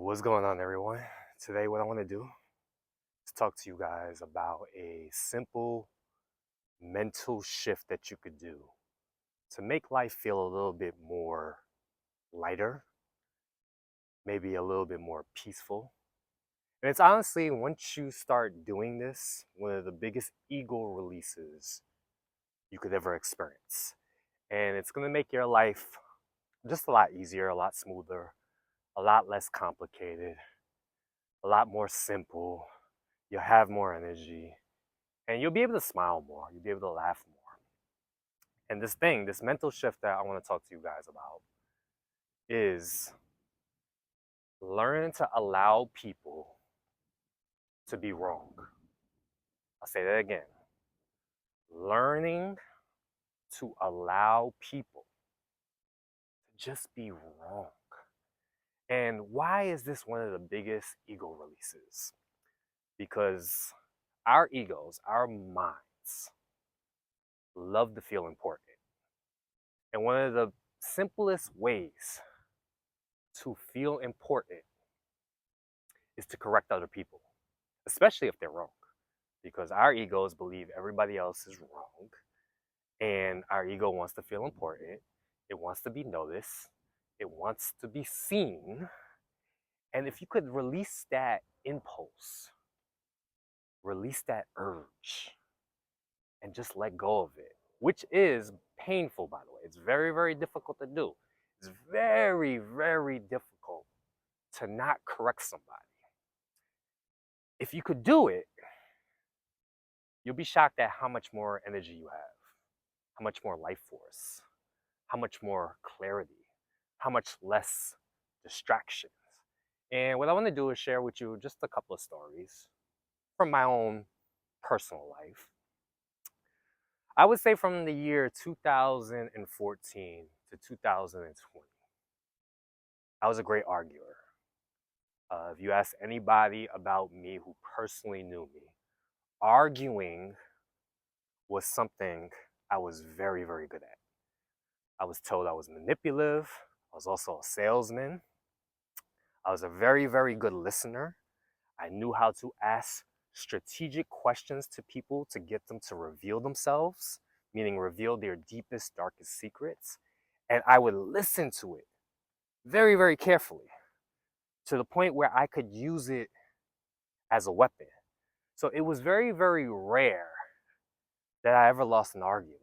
What's going on, everyone? Today, what I want to do is talk to you guys about a simple mental shift that you could do to make life feel a little bit more lighter, maybe a little bit more peaceful. And it's honestly, once you start doing this, one of the biggest ego releases you could ever experience. And it's going to make your life just a lot easier, a lot smoother, a lot less complicated, a lot more simple. You'll have more energy and you'll be able to smile more. You'll be able to laugh more. And this mental shift that I want to talk to you guys about is learn to allow people to be wrong. I'll say that again. Learning to allow people to just be wrong. And why is this one of the biggest ego releases? Because our egos, our minds, love to feel important. And one of the simplest ways to feel important is to correct other people, especially if they're wrong. Because our egos believe everybody else is wrong, and our ego wants to feel important. It wants to be noticed. It wants to be seen. And if you could release that impulse, release that urge, and just let go of it, which is painful, by the way. It's very, very difficult to do. It's very, very difficult to not correct somebody. If you could do it, you'll be shocked at how much more energy you have, how much more life force, how much more clarity, how much less distractions. And what I want to do is share with you just a couple of stories from my own personal life. I would say from the year 2014 to 2020, I was a great arguer. If you ask anybody about me who personally knew me, arguing was something I was very, very good at. I was told I was manipulative. I was also a salesman. I was a very, very good listener. I knew how to ask strategic questions to people to get them to reveal themselves, meaning reveal their deepest, darkest secrets. And I would listen to it very, very carefully to the point where I could use it as a weapon. So it was very, very rare that I ever lost an argument.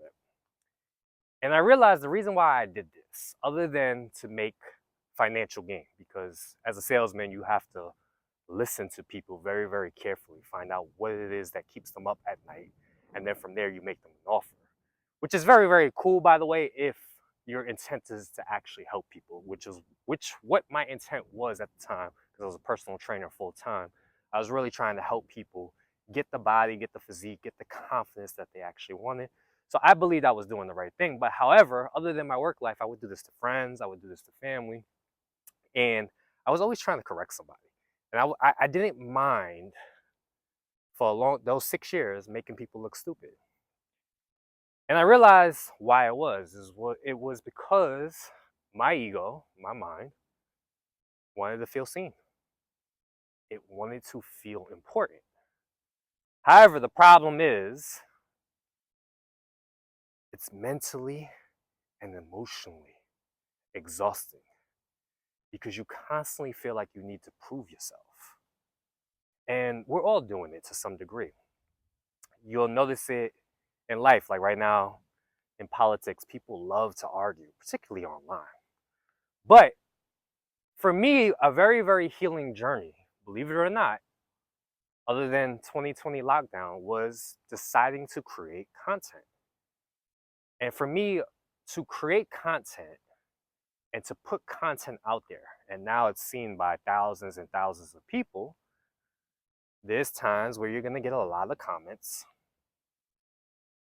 And I realized the reason why I did this, other than to make financial gain, because as a salesman, you have to listen to people very, very carefully, find out what it is that keeps them up at night, and then from there, you make them an offer, which is very, very cool, by the way, if your intent is to actually help people, which what my intent was at the time, because I was a personal trainer full time. I was really trying to help people get the body, get the physique, get the confidence that they actually wanted. So I believed I was doing the right thing. But however, other than my work life, I would do this to friends, I would do this to family, and I was always trying to correct somebody. And I didn't mind for those 6 years making people look stupid. And I realized why it was because my ego, my mind, wanted to feel seen. It wanted to feel important. However, the problem is it's mentally and emotionally exhausting because you constantly feel like you need to prove yourself. And we're all doing it to some degree. You'll notice it in life, like right now in politics, people love to argue, particularly online. But for me, a very, very healing journey, believe it or not, other than 2020 lockdown, was deciding to create content. And for me, to create content and to put content out there, and now it's seen by thousands and thousands of people, there's times where you're going to get a lot of comments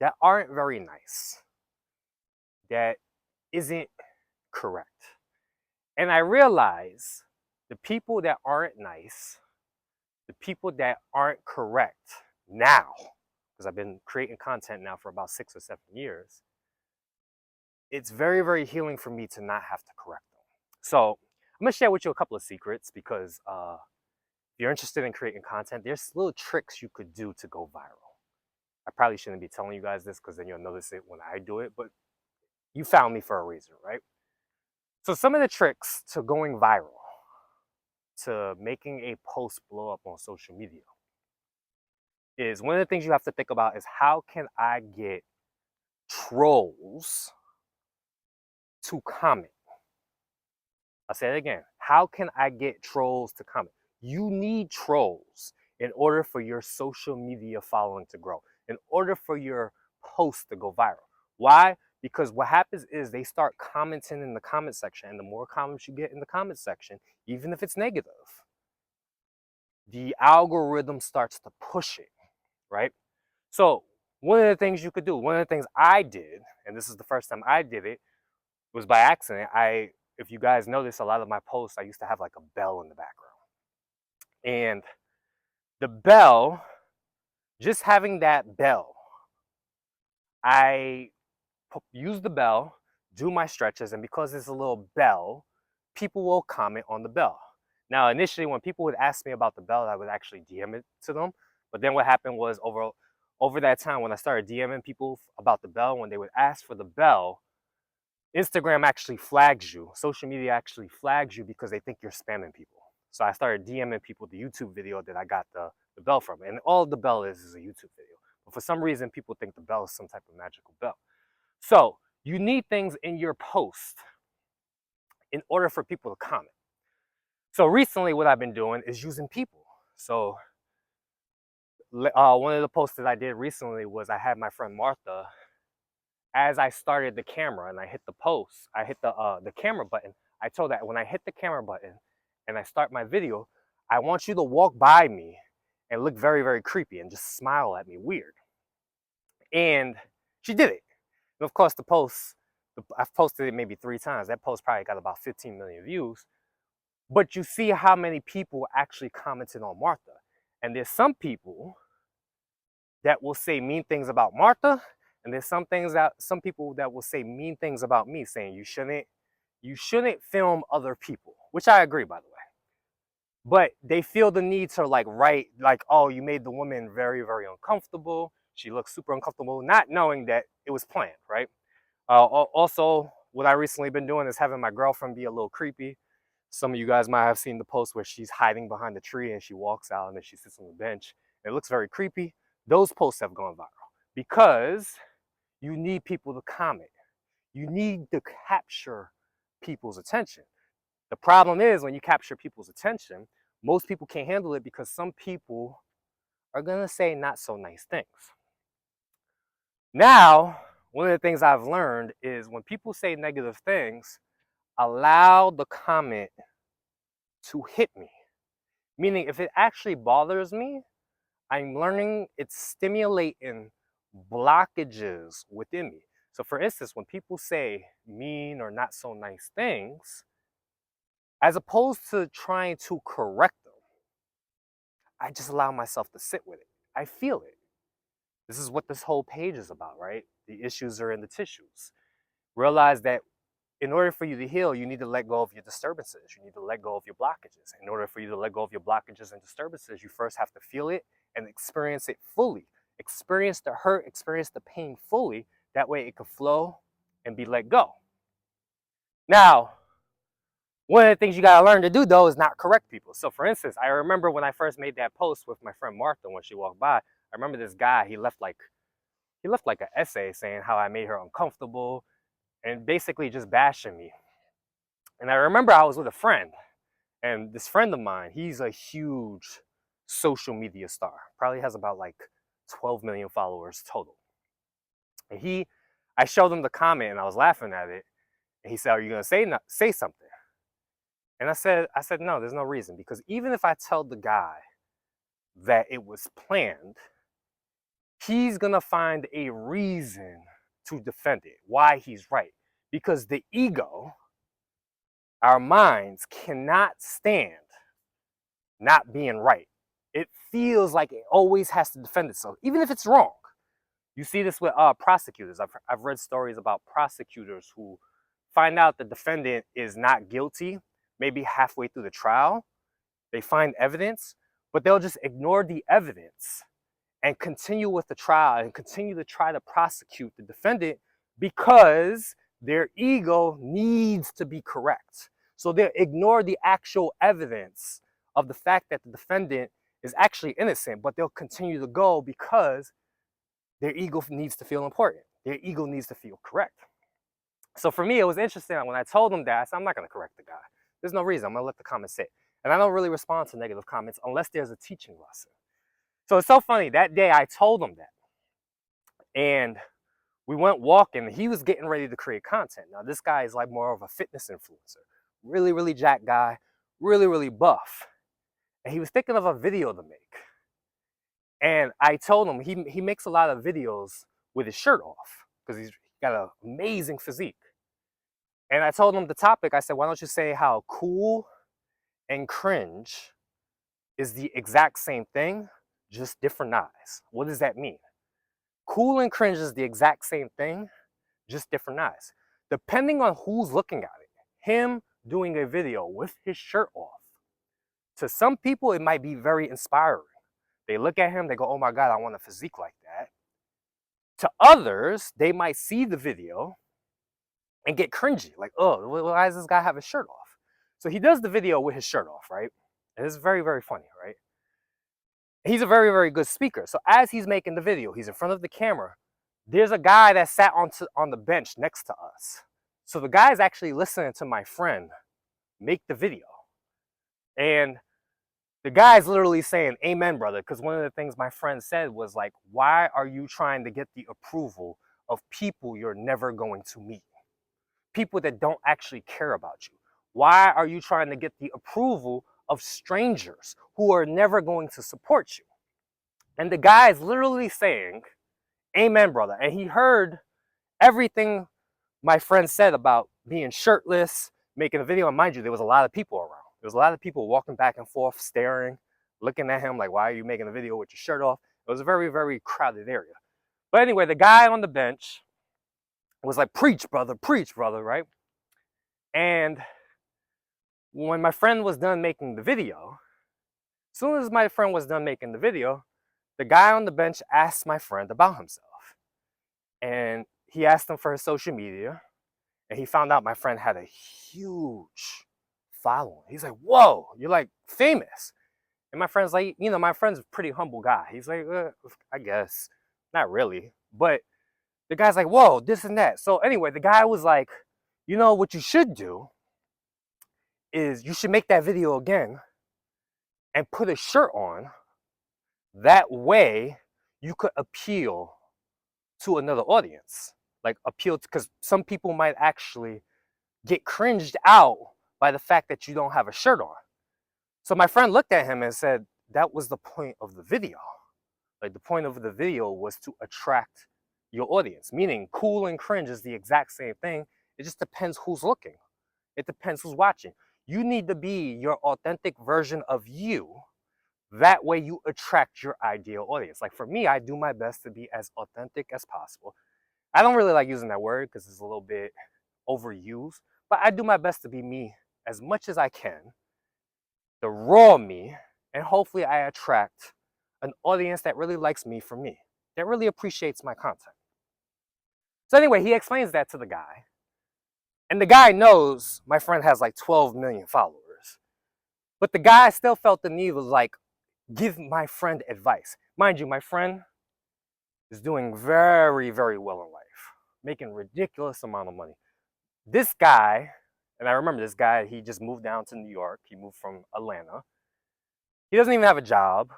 that aren't very nice, that isn't correct. And I realize the people that aren't nice, the people that aren't correct now, because I've been creating content now for about 6 or 7 years, it's very, very healing for me to not have to correct them. So I'm gonna share with you a couple of secrets because if you're interested in creating content, there's little tricks you could do to go viral. I probably shouldn't be telling you guys this because then you'll notice it when I do it, but you found me for a reason, right? So some of the tricks to going viral, to making a post blow up on social media, is one of the things you have to think about is how can I get trolls to comment? I'll say it again. How can I get trolls to comment? You need trolls in order for your social media following to grow, in order for your post to go viral. Why? Because what happens is they start commenting in the comment section, and the more comments you get in the comment section, even if it's negative, the algorithm starts to push it, right? So one of the things you could do, one of the things I did, and this is the first time I did it, was by accident. If you guys notice, a lot of my posts, I used to have like a bell in the background. And the bell, just having that bell, I use the bell, do my stretches, and because there's a little bell, people will comment on the bell. Now, initially, when people would ask me about the bell, I would actually DM it to them. But then what happened was over that time, when I started DMing people about the bell, when they would ask for the bell, Instagram actually flags you. Social media actually flags you because they think you're spamming people. So I started DMing people the YouTube video that I got the bell from. And all the bell is a YouTube video. But for some reason, people think the bell is some type of magical bell. So you need things in your post in order for people to comment. So recently, what I've been doing is using people. So one of the posts that I did recently was I had my friend Martha. As I started the camera and I hit the post, I hit the camera button. I told that when I hit the camera button and I start my video, I want you to walk by me and look very, very creepy and just smile at me weird. And she did it. And of course, the post, I've posted it maybe 3 times. That post probably got about 15 million views. But you see how many people actually commented on Martha. And there's some people that will say mean things about Martha, and there's some people that will say mean things about me, saying you shouldn't film other people, which I agree, by the way. But they feel the need to write oh, you made the woman very, very uncomfortable. She looks super uncomfortable, not knowing that it was planned, right? Also, what I recently been doing is having my girlfriend be a little creepy. Some of you guys might have seen the post where she's hiding behind the tree and she walks out and then she sits on the bench. It looks very creepy. Those posts have gone viral because you need people to comment. You need to capture people's attention. The problem is when you capture people's attention, most people can't handle it because some people are going to say not so nice things. Now, one of the things I've learned is when people say negative things, allow the comment to hit me. Meaning, if it actually bothers me, I'm learning it's stimulating blockages within me. So for instance, when people say mean or not so nice things, as opposed to trying to correct them, I just allow myself to sit with it. I feel it. This is what this whole page is about, right? The issues are in the tissues. Realize that in order for you to heal, you need to let go of your disturbances. You need to let go of your blockages. In order for you to let go of your blockages and disturbances, you first have to feel it and experience it fully. Experience the hurt, experience the pain fully. That way it can flow and be let go. Now, one of the things you gotta learn to do though is not correct people. So for instance, I remember when I first made that post with my friend Martha when she walked by, I remember this guy, he left like an essay saying how I made her uncomfortable and basically just bashing me. And I remember I was with a friend, and this friend of mine, he's a huge social media star, probably has about 12 million followers total. And I showed him the comment and I was laughing at it. And he said, "Are you gonna say something?" And I said, no, there's no reason, because even if I tell the guy that it was planned, he's gonna find a reason to defend it, why he's right. Because the ego, our minds, cannot stand not being right. It feels like it always has to defend itself, even if it's wrong. You see this with prosecutors. I've read stories about prosecutors who find out the defendant is not guilty. maybe halfway through the trial, they find evidence, but they'll just ignore the evidence and continue with the trial and continue to try to prosecute the defendant because their ego needs to be correct. So they ignore the actual evidence of the fact that the defendant is actually innocent, but they'll continue to go because their ego needs to feel important. Their ego needs to feel correct. So for me, it was interesting when I told them that, I said, I'm not going to correct the guy. There's no reason. I'm going to let the comments sit. And I don't really respond to negative comments unless there's a teaching lesson. So it's so funny. That day I told him that. And we went walking. He was getting ready to create content. Now, this guy is like more of a fitness influencer. Really, really jacked guy. Really, really buff. And he was thinking of a video to make. And I told him he makes a lot of videos with his shirt off because he's got an amazing physique. And I told him the topic. I said, why don't you say how cool and cringe is the exact same thing, just different eyes? What does that mean? Cool and cringe is the exact same thing, just different eyes. Depending on who's looking at it, him doing a video with his shirt off, to some people it might be very inspiring. They look at him, they go, oh my God, I want a physique like that. To others, they might see the video and get cringy, like, oh, why does this guy have his shirt off? So he does the video with his shirt off, right? And it's very, very funny, right? He's a very, very good speaker. So as he's making the video, he's in front of the camera. There's a guy that sat on the bench next to us. So the guy's actually listening to my friend make the video. And the guy's literally saying, amen, brother, because one of the things my friend said was like, why are you trying to get the approval of people you're never going to meet? People that don't actually care about you. Why are you trying to get the approval of strangers who are never going to support you? And the guy is literally saying, amen, brother. And he heard everything my friend said about being shirtless, making a video. And mind you, there was a lot of people around. There was a lot of people walking back and forth, staring, looking at him like, why are you making a video with your shirt off? It was a very, very crowded area. But anyway, the guy on the bench was like, preach, brother, right? And when my friend was done making the video, as soon as my friend was done making the video, the guy on the bench asked my friend about himself. And he asked him for his social media. And he found out my friend had a huge following. He's like, whoa, you're like famous. And my friend's like, you know, my friend's a pretty humble guy. He's like, I guess, not really. But the guy's like, whoa, this and that. So anyway, the guy was like, you know, what you should do is you should make that video again and put a shirt on. That way you could appeal to another audience. Like appeal to, because some people might actually get cringed out by the fact that you don't have a shirt on. So my friend looked at him and said, that was the point of the video. Like the point of the video was to attract your audience, meaning cool and cringe is the exact same thing. It just depends who's looking. It depends who's watching. You need to be your authentic version of you. That way you attract your ideal audience. Like for me, I do my best to be as authentic as possible. I don't really like using that word because it's a little bit overused, but I do my best to be me as much as I can, the raw me, and hopefully I attract an audience that really likes me for me, that really appreciates my content. So anyway, he explains that to the guy. And the guy knows my friend has like 12 million followers. But the guy still felt the need to like give my friend advice. Mind you, my friend is doing very, very well in life, making ridiculous amount of money. This guy, and I remember this guy, he just moved down to New York. He moved from Atlanta. He doesn't even have a job.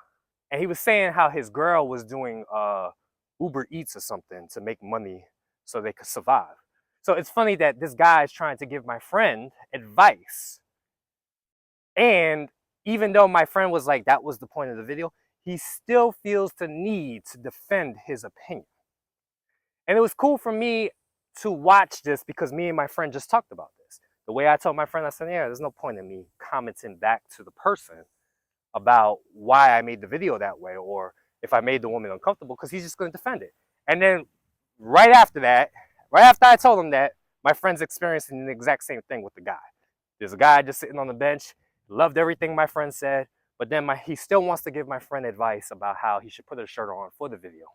And he was saying how his girl was doing Uber Eats or something to make money so they could survive. So it's funny that this guy is trying to give my friend advice. And even though my friend was like, that was the point of the video, he still feels the need to defend his opinion. And it was cool for me to watch this because me and my friend just talked about this. The way I told my friend, I said, yeah, there's no point in me commenting back to the person about why I made the video that way or if I made the woman uncomfortable, because he's just going to defend it. And then right after that, right after I told him that, my friend's experiencing the exact same thing with the guy. There's a guy just sitting on the bench, loved everything my friend said, but then he still wants to give my friend advice about how he should put his shirt on for the video.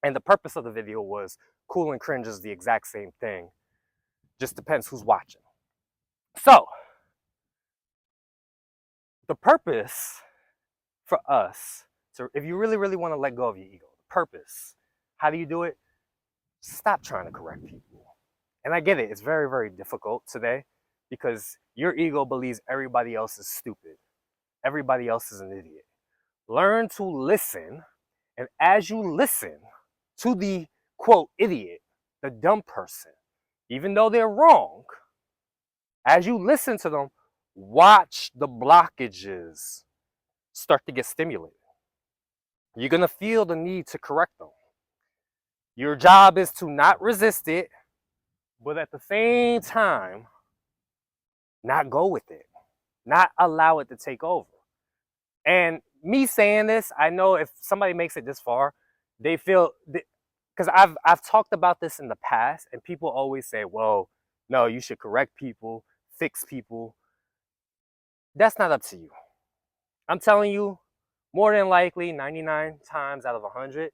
And the purpose of the video was cool and cringe is the exact same thing. Just depends who's watching. So, the purpose for us, so if you really, really want to let go of your ego, the purpose, how do you do it? Stop trying to correct people. And I get it, it's very, very difficult today because your ego believes everybody else is stupid. Everybody else is an idiot. Learn to listen, and as you listen to the quote idiot, the dumb person, even though they're wrong, as you listen to them, watch the blockages start to get stimulated. You're going to feel the need to correct them. Your job is to not resist it, but at the same time, not go with it, not allow it to take over. And me saying this, I know if somebody makes it this far, they feel, because I've talked about this in the past, and people always say, well, no, you should correct people, fix people. That's not up to you. I'm telling you, more than likely, 99 times out of 100,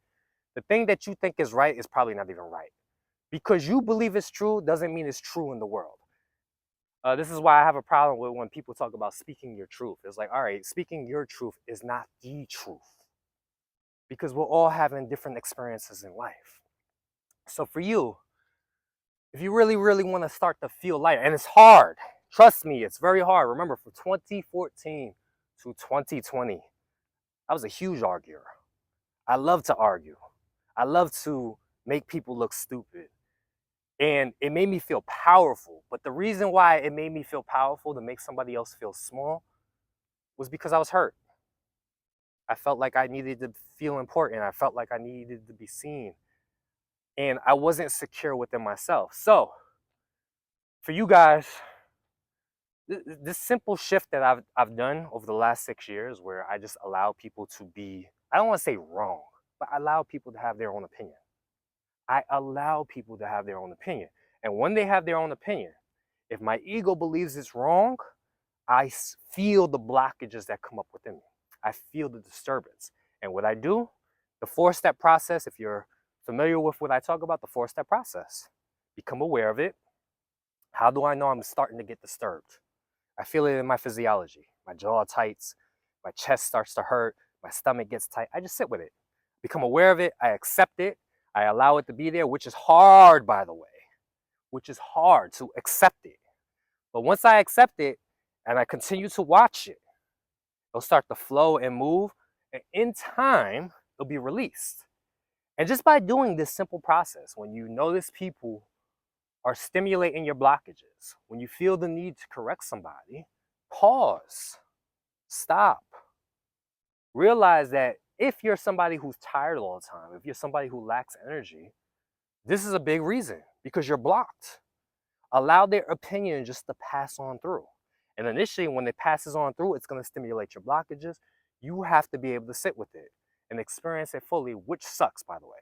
the thing that you think is right is probably not even right. Because you believe it's true doesn't mean it's true in the world. This is why I have a problem with when people talk about speaking your truth. It's like, all right, speaking your truth is not the truth. Because we're all having different experiences in life. So for you, if you really, really want to start to feel lighter, and it's hard, trust me, it's very hard. Remember, from 2014 to 2020, I was a huge arguer. I love to argue. I love to make people look stupid. And it made me feel powerful. But the reason why it made me feel powerful to make somebody else feel small was because I was hurt. I felt like I needed to feel important. I felt like I needed to be seen. And I wasn't secure within myself. So, for you guys, this simple shift that I've done over the last 6 years where I just allow people to be, I don't want to say wrong, but I allow people to have their own opinion. I allow people to have their own opinion. And when they have their own opinion, if my ego believes it's wrong, I feel the blockages that come up within me. I feel the disturbance. And what I do, the 4-step process, if you're familiar with what I talk about, the 4-step process, become aware of it. How do I know I'm starting to get disturbed? I feel it in my physiology. My jaw tights, my chest starts to hurt, my stomach gets tight. I just sit with it. Become aware of it. I accept it. I allow it to be there, which is hard, by the way, which is hard to accept it. But once I accept it and I continue to watch it, it'll start to flow and move. And in time, it'll be released. And just by doing this simple process, when you notice people are stimulating your blockages, when you feel the need to correct somebody, pause, stop. Realize that if you're somebody who's tired all the time, if you're somebody who lacks energy, this is a big reason because you're blocked. Allow their opinion just to pass on through. And initially, when it passes on through, it's going to stimulate your blockages. You have to be able to sit with it and experience it fully, which sucks, by the way.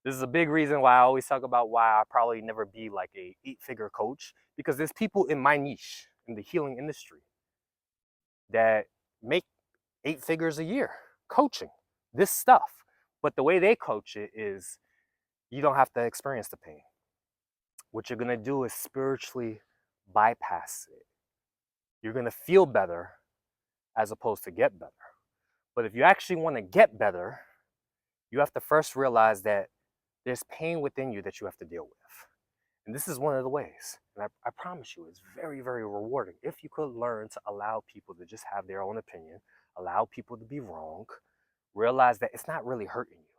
This is a big reason why I always talk about why I probably never be like a 8-figure coach, because there's people in my niche, in the healing industry, that make 8 figures a year coaching this stuff. But the way they coach it is you don't have to experience the pain. What you're going to do is spiritually bypass it. You're going to feel better as opposed to get better. But if you actually want to get better, you have to first realize that there's pain within you that you have to deal with. And this is one of the ways. And I promise you, it's very, very rewarding if you could learn to allow people to just have their own opinion, allow people to be wrong, realize that it's not really hurting you.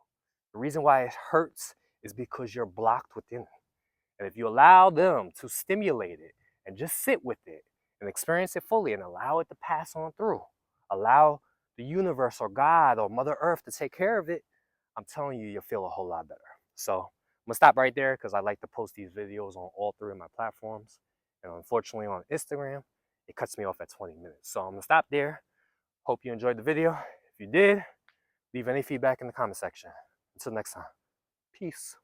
The reason why it hurts is because you're blocked within it. And if you allow them to stimulate it and just sit with it and experience it fully and allow it to pass on through, allow the universe or God or Mother Earth to take care of it, I'm telling you, you'll feel a whole lot better. So I'm gonna stop right there because I like to post these videos on all 3 of my platforms. And unfortunately on Instagram, it cuts me off at 20 minutes. So I'm gonna stop there. Hope you enjoyed the video. If you did, leave any feedback in the comment section. Until next time, peace.